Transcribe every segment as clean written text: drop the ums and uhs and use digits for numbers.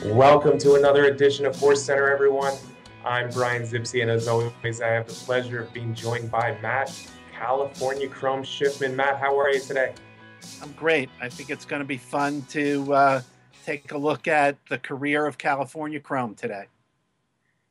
Welcome to another edition of HorseCenter, everyone. I'm Brian Zipsy, and as always, I have the pleasure of being joined by Matt, California Chrome Shipman. Matt, how are you today? I'm great. I think it's going to be fun to take a look at the career of California Chrome today.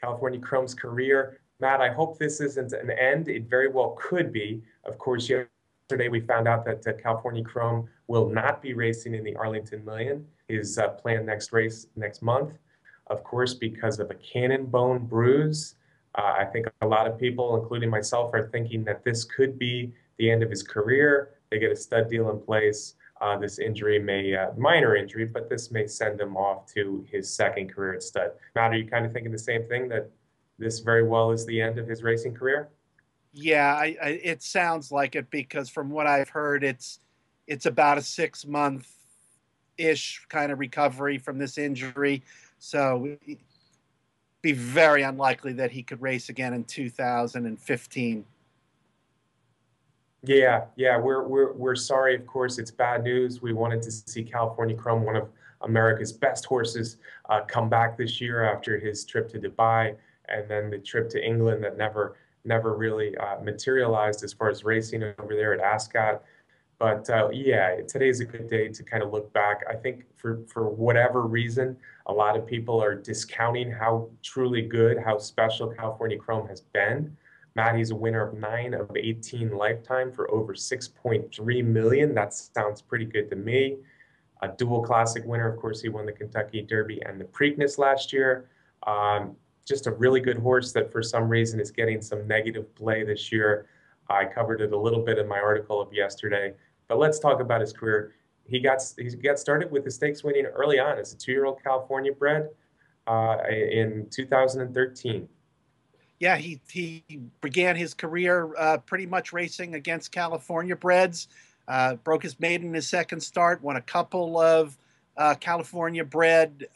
California Chrome's career. Matt, I hope this isn't an end. It very well could be. Of course, yesterday we found out that California Chrome will not be racing in the Arlington Million. His planned next race next month, of course, because of a cannon bone bruise. I think a lot of people, including myself, are thinking that this could be the end of his career. They get a stud deal in place. This injury may, minor injury, but this may send him off to his second career at stud. Matt, are you kind of thinking the same thing, that this very well is the end of his racing career? Yeah, it sounds like it because from what I've heard, it's about a 6-month-ish kind of recovery from this injury. So it'd be very unlikely that he could race again in 2015. Yeah, we're sorry. Of course, it's bad news. We wanted to see California Chrome, one of America's best horses, come back this year after his trip to Dubai and then the trip to England that never really materialized as far as racing over there at Ascot. But yeah, today's a good day to kind of look back. I think for whatever reason, a lot of people are discounting how truly good, how special California Chrome has been. Maddie's a winner of 9 of 18 lifetime for over 6.3 million. That sounds pretty good to me. A dual classic winner. Of course, he won the Kentucky Derby and the Preakness last year. Just a really good horse that for some reason is getting some negative play this year. I covered it a little bit in my article of yesterday, but let's talk about his career. He got started with the stakes winning early on as a 2-year-old California bred in 2013. Yeah, he began his career pretty much racing against California breds. Broke his maiden in his second start, won a couple of California bred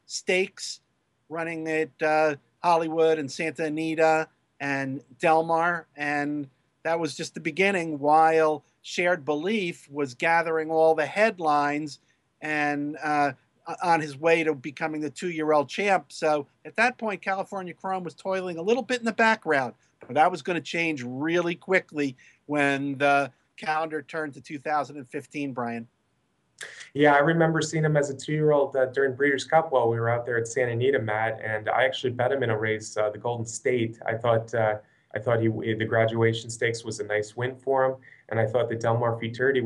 stakes, running at Hollywood and Santa Anita and Del Mar. And that was just the beginning, while Shared Belief was gathering all the headlines and on his way to becoming the 2-year-old champ. So at that point, California Chrome was toiling a little bit in the background, but that was going to change really quickly when the calendar turned to 2015, Brian. Yeah, I remember seeing him as a 2-year-old during Breeders' Cup while we were out there at Santa Anita, Matt, and I actually bet him in a race, the Golden State. I thought the Graduation Stakes was a nice win for him, and I thought the Del Mar Futurity,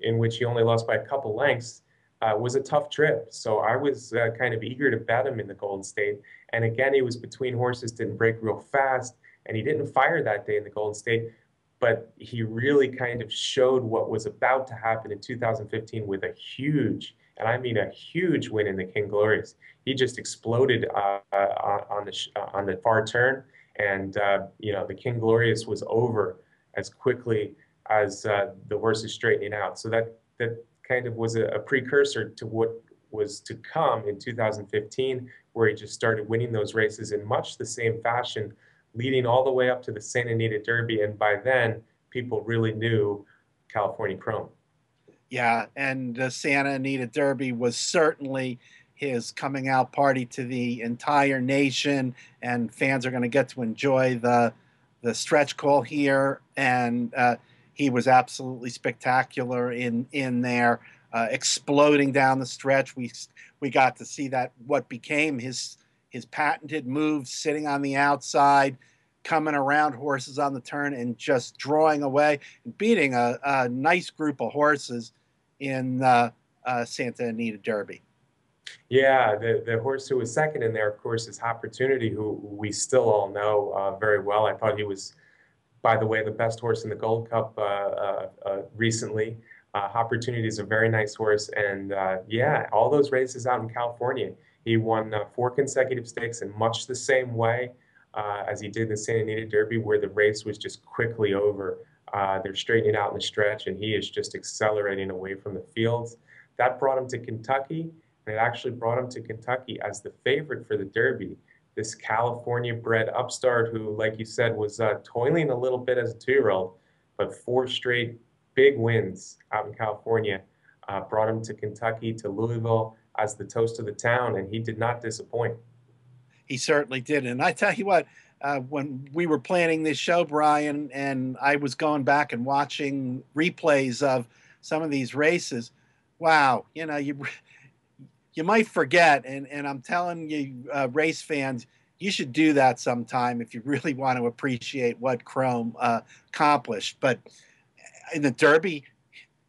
in which he only lost by a couple lengths, was a tough trip. So I was kind of eager to bet him in the Golden State. And again, he was between horses, didn't break real fast, and he didn't fire that day in the Golden State. But he really kind of showed what was about to happen in 2015 with a huge, and I mean a huge win in the King Glorious. He just exploded on the far turn, and the King Glorious was over as quickly as the horse is straightening out. So that kind of was a precursor to what was to come in 2015, where he just started winning those races in much the same fashion, leading all the way up to the Santa Anita Derby. And by then, people really knew California Chrome. Yeah, and the Santa Anita Derby was certainly his coming out party to the entire nation, and fans are going to get to enjoy the stretch call here. And he was absolutely spectacular in there, exploding down the stretch. We got to see that what became his patented move, sitting on the outside, coming around horses on the turn and just drawing away and beating a nice group of horses in the Santa Anita Derby. Yeah, the horse who was second in there, of course, is Opportunity, who we still all know very well. I thought he was, by the way, the best horse in the Gold Cup recently. Opportunity is a very nice horse, and yeah, all those races out in California. He won 4 consecutive stakes in much the same way as he did the Santa Anita Derby, where the race was just quickly over. They're straightening out in the stretch, and he is just accelerating away from the fields. That brought him to Kentucky, and it actually brought him to Kentucky as the favorite for the Derby. This California-bred upstart who, like you said, was toiling a little bit as a 2-year-old, but 4 straight big wins out in California brought him to Kentucky, to Louisville, as the toast of the town, and he did not disappoint. He certainly did. And I tell you what, when we were planning this show, Brian, and I was going back and watching replays of some of these races, wow, you might forget, and I'm telling you, race fans, you should do that sometime if you really want to appreciate what Chrome accomplished. But in the Derby,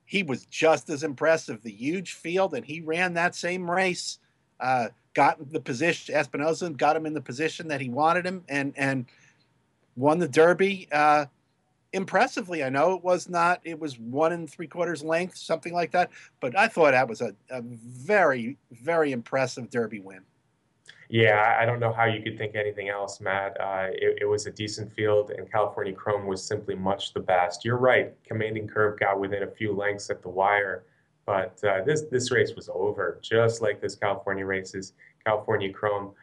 he was just as impressive. The huge field, and he ran that same race. Got the position. Espinosa got him in the position that he wanted him, and won the Derby impressively. I know it was not. It was 1 3/4 length, something like that. But I thought that was a very, very impressive Derby win. Yeah, I don't know how you could think anything else, Matt. It was a decent field, and California Chrome was simply much the best. You're right. Commanding Curve got within a few lengths at the wire, but this race was over, just like this California races. California Chrome,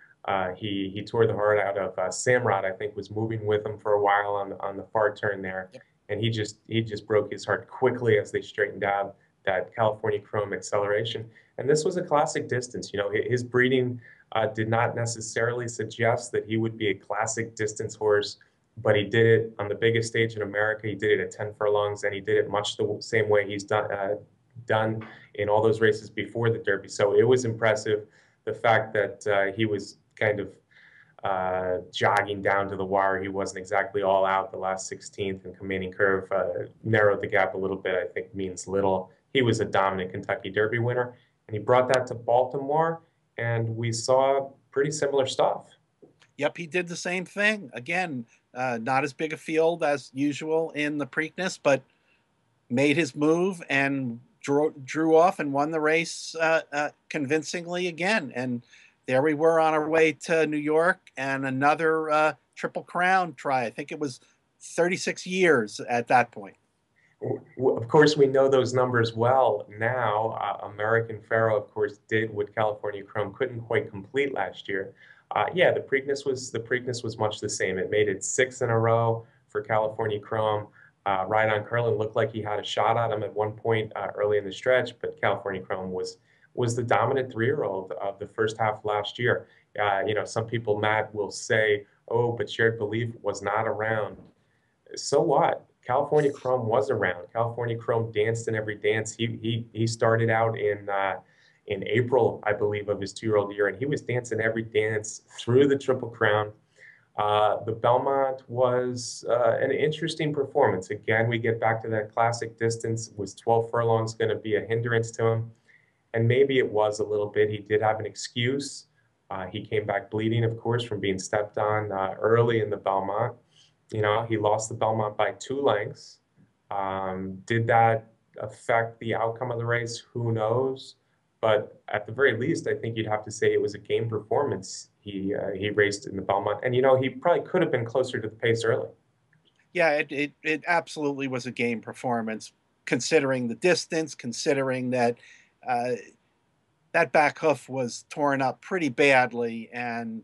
he tore the heart out of Samrod. I think was moving with him for a while on the far turn there, and he just broke his heart quickly as they straightened out that California Chrome acceleration. And this was a classic distance. You know, his breeding did not necessarily suggest that he would be a classic distance horse, but he did it on the biggest stage in America. He did it at 10 furlongs, and he did it much the same way he's done in all those races before the Derby. So it was impressive. The fact that he was kind of jogging down to the wire. He wasn't exactly all out the last 16th, and Commanding Curve narrowed the gap a little bit, I think means little. He was a dominant Kentucky Derby winner, and he brought that to Baltimore, and we saw pretty similar stuff. Yep, he did the same thing. Again, not as big a field as usual in the Preakness, but made his move and drew off and won the race convincingly again. And there we were on our way to New York and another Triple Crown try. I think it was 36 years at that point. Of course, we know those numbers well now. American Pharoah, of course, did what California Chrome couldn't quite complete last year. Yeah, the Preakness was much the same. It made it 6 in a row for California Chrome. Right on Curlin looked like he had a shot at him at one point early in the stretch, but California Chrome was the dominant 3-year-old of the first half last year. You know, some people, Matt, will say, "Oh, but Shared Belief was not around." So what? California Chrome was around. California Chrome danced in every dance. He started out in April, I believe, of his 2-year-old year, and he was dancing every dance through the Triple Crown. The Belmont was an interesting performance. Again, we get back to that classic distance. Was 12 furlongs going to be a hindrance to him? And maybe it was a little bit. He did have an excuse. He came back bleeding, of course, from being stepped on early in the Belmont. You know, he lost the Belmont by 2 lengths. Did that affect the outcome of the race? Who knows? But at the very least, I think you'd have to say it was a game performance. He raced in the Belmont, and you know he probably could have been closer to the pace early. Yeah, it absolutely was a game performance, considering the distance, considering that uh, that back hoof was torn up pretty badly, and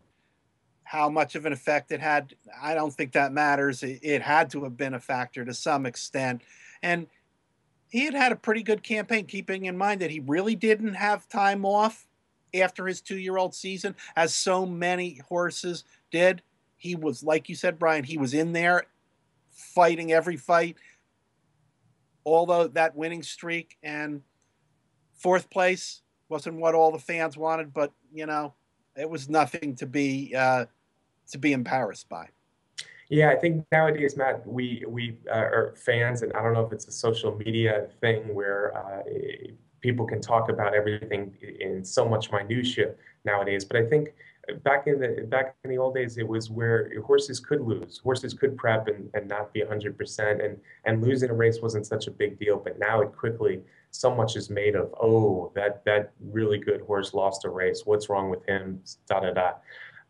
how much of an effect it had, I don't think that matters. It had to have been a factor to some extent. And he had a pretty good campaign, keeping in mind that he really didn't have time off after his 2-year-old season, as so many horses did. He was, like you said, Brian, he was in there fighting every fight, although that winning streak, and 4th place wasn't what all the fans wanted, but, it was nothing to be embarrassed by. Yeah, I think nowadays, Matt, we are fans, and I don't know if it's a social media thing where people can talk about everything in so much minutia nowadays. But I think back in the old days, it was where horses could lose, horses could prep and not be 100%, and losing a race wasn't such a big deal. But now it quickly, so much is made of, oh, that really good horse lost a race. What's wrong with him? Da da da.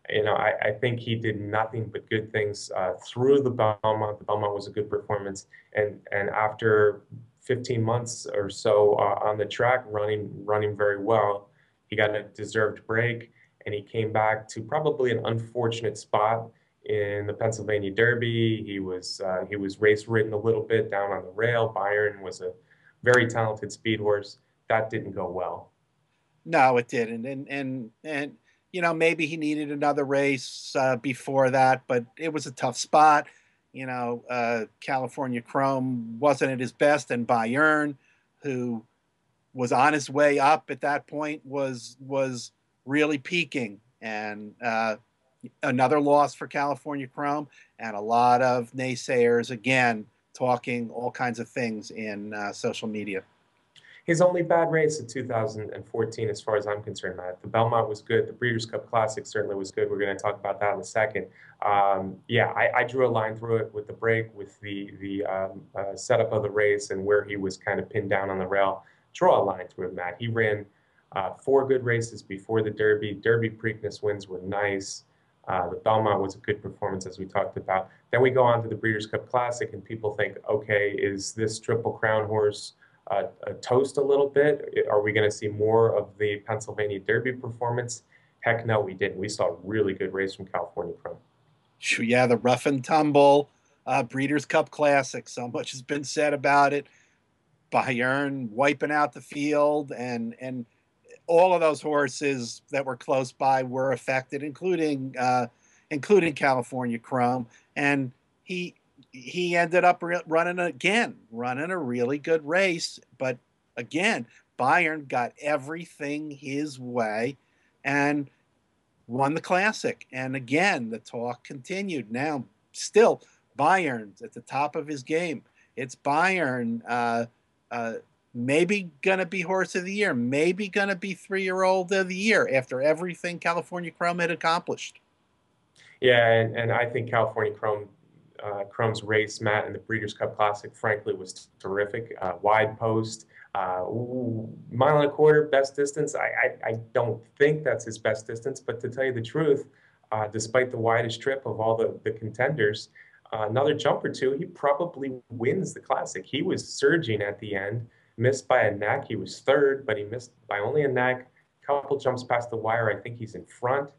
You know, I think he did nothing but good things through the Belmont. The Belmont was a good performance, and after 15 months or so on the track, running very well, he got a deserved break, and he came back to probably an unfortunate spot in the Pennsylvania Derby. He was race ridden a little bit down on the rail. Byron was a very talented speed horse. That didn't go well. No, it didn't. And you know, maybe he needed another race before that, but it was a tough spot. You know, California Chrome wasn't at his best, and Bayern, who was on his way up at that point, was really peaking. And another loss for California Chrome, and a lot of naysayers again talking all kinds of things in social media. His only bad race in 2014, as far as I'm concerned, Matt. The Belmont was good. The Breeders' Cup Classic certainly was good. We're going to talk about that in a second. Yeah, I drew a line through it with the break, with the setup of the race, and where he was kind of pinned down on the rail. Draw a line through it, Matt. He ran four good races before the Derby. Derby Preakness wins were nice. The Belmont was a good performance, as we talked about. Then we go on to the Breeders' Cup Classic, and people think, okay, is this Triple Crown horse toast a little bit? Are we going to see more of the Pennsylvania Derby performance? Heck no, we didn't. We saw a really good race from California Chrome. Yeah, the rough and tumble Breeders' Cup Classic. So much has been said about it. Bayern wiping out the field, and all of those horses that were close by were affected, including California Chrome. And he he ended up running a really good race. But again, Bayern got everything his way and won the classic. And again, the talk continued. Now, still, Bayern's at the top of his game. It's Bayern, maybe going to be horse of the year, maybe going to be 3-year-old of the year after everything California Chrome had accomplished. Yeah, and I think California Chrome's race, Matt, in the Breeders' Cup Classic, frankly, was terrific. Wide post, mile and a quarter, best distance. I don't think that's his best distance, but to tell you the truth, despite the widest trip of all the contenders, another jump or two, he probably wins the Classic. He was surging at the end, missed by a neck. He was third, but he missed by only a neck. Couple jumps past the wire. I think he's in front.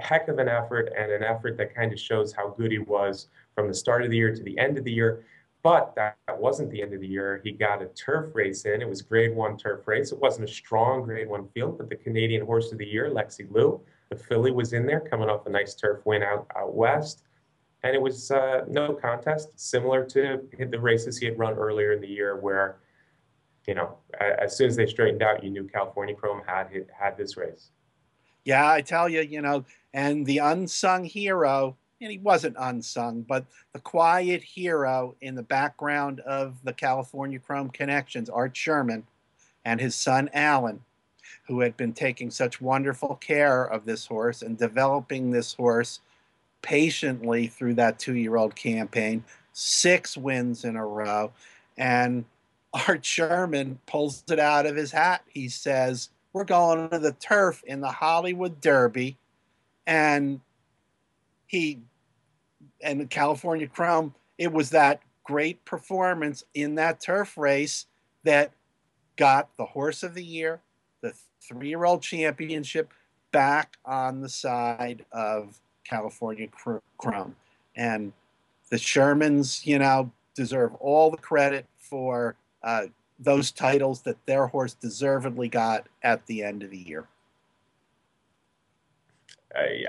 Heck of an effort, and an effort that kind of shows how good he was from the start of the year to the end of the year. But that wasn't the end of the year. He got a turf race in. It was grade one turf race. It wasn't a strong grade one field, but the Canadian Horse of the Year, Lexi Lou, the filly, was in there coming off a nice turf win out west. And it was no contest, similar to the races he had run earlier in the year where, you know, as soon as they straightened out, you knew California Chrome had this race. Yeah, I tell you, and the unsung hero, and he wasn't unsung, but the quiet hero in the background of the California Chrome connections, Art Sherman and his son Alan, who had been taking such wonderful care of this horse and developing this horse patiently through that 2-year-old campaign, 6 wins in a row. And Art Sherman pulls it out of his hat. He says, "We're going to the turf in the Hollywood Derby." And he and the California Chrome, it was that great performance in that turf race that got the horse of the year, the 3-year-old championship, back on the side of California Chrome. And the Shermans, deserve all the credit for those titles that their horse deservedly got at the end of the year.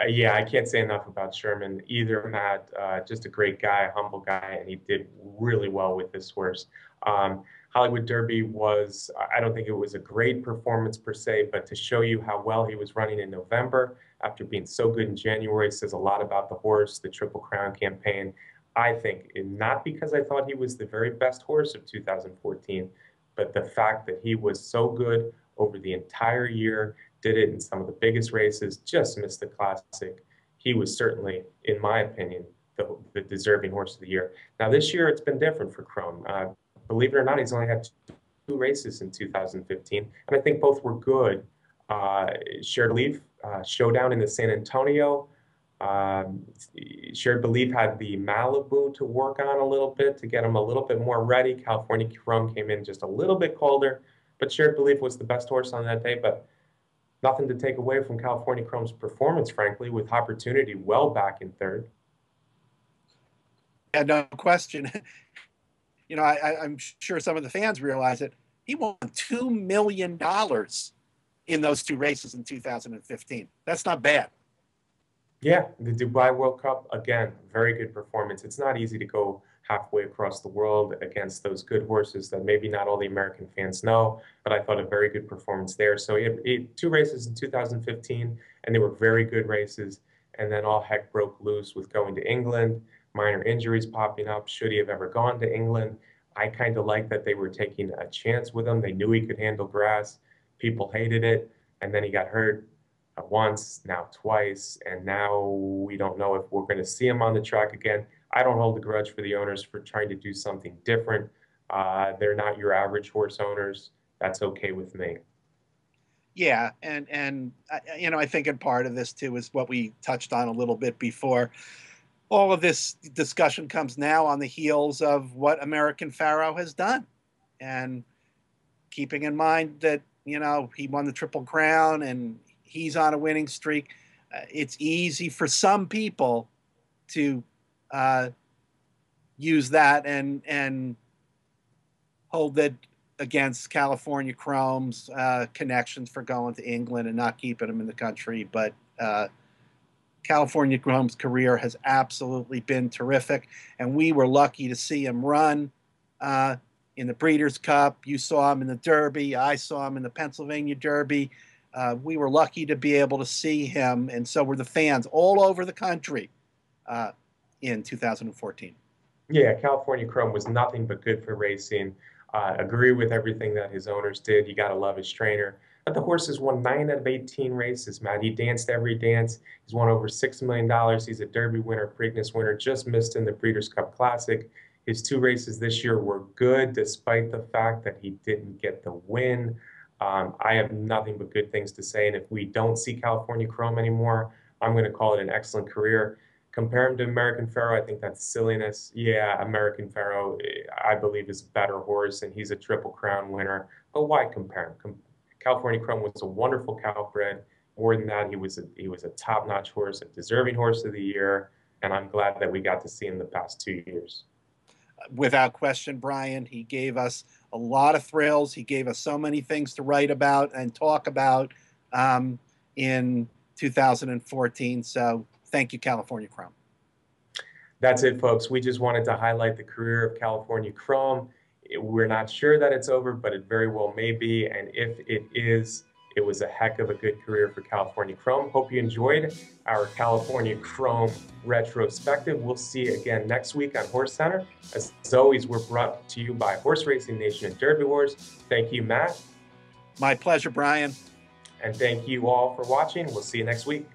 Yeah, I can't say enough about Sherman either, Matt. Just a great guy, humble guy, and he did really well with this horse. Hollywood Derby was, I don't think it was a great performance per se, but to show you how well he was running in November after being so good in January says a lot about the horse, the Triple Crown campaign. I think, not because I thought he was the very best horse of 2014, but the fact that he was so good over the entire year, did it in some of the biggest races, just missed the Classic. He was certainly, in my opinion, the deserving horse of the year. Now, this year, it's been different for Chrome. Believe it or not, he's only had 2 races in 2015, and I think both were good. Shared Belief, Showdown in the San Antonio. Shared Belief had the Malibu to work on a little bit to get him a little bit more ready. California Chrome came in just a little bit colder, but Shared Belief was the best horse on that day. But nothing to take away from California Chrome's performance, frankly, with Opportunity well back in third. Yeah, no question. I'm sure some of the fans realize it. He won $2 million in those two races in 2015. That's not bad. Yeah, the Dubai World Cup, again, very good performance. It's not easy to go halfway across the world against those good horses that maybe not all the American fans know, but I thought a very good performance there. So he had two races in 2015, and they were very good races. And then all heck broke loose with going to England, minor injuries popping up. Should he have ever gone to England? I kind of like that they were taking a chance with him. They knew he could handle grass. People hated it. And then he got hurt once, now twice, and now we don't know if we're going to see him on the track again. I don't hold a grudge for the owners for trying to do something different. They're not your average horse owners. That's okay with me. Yeah, and you know, I think in part of this too is what we touched on a little bit before. All of this discussion comes now on the heels of what American Pharoah has done, and keeping in mind that, you know, he won the Triple Crown and he's on a winning streak. It's easy for some people to use that and hold that against California Chrome's connections for going to England and not keeping him in the country. But California Chrome's career has absolutely been terrific, and we were lucky to see him run in the Breeders' Cup. You saw him in the Derby. I saw him in the Pennsylvania Derby. We were lucky to be able to see him, and so were the fans all over the country in 2014. Yeah, California Chrome was nothing but good for racing. Agree with everything that his owners did. You got to love his trainer. But the horse has won 9 out of 18 races, Matt. He danced every dance. He's won over $6 million. He's a Derby winner, Preakness winner, just missed in the Breeders' Cup Classic. His 2 races this year were good, despite the fact that he didn't get the win. I have nothing but good things to say. And if we don't see California Chrome anymore, I'm going to call it an excellent career. Compare him to American Pharoah, I think that's silliness. Yeah, American Pharoah, I believe, is a better horse, and he's a Triple Crown winner. But why compare him? California Chrome was a wonderful Calbred. More than that, he was a top-notch horse, a deserving horse of the year, and I'm glad that we got to see him the past 2 years. Without question, Brian, he gave us a lot of thrills. He gave us so many things to write about and talk about in 2014. So thank you, California Chrome. That's it, folks. We just wanted to highlight the career of California Chrome. We're not sure that it's over, but it very well may be. And if it is, it was a heck of a good career for California Chrome. Hope you enjoyed our California Chrome retrospective. We'll see you again next week on HorseCenter. As always, we're brought to you by Horse Racing Nation and Derby Wars. Thank you, Matt. My pleasure, Brian. And thank you all for watching. We'll see you next week.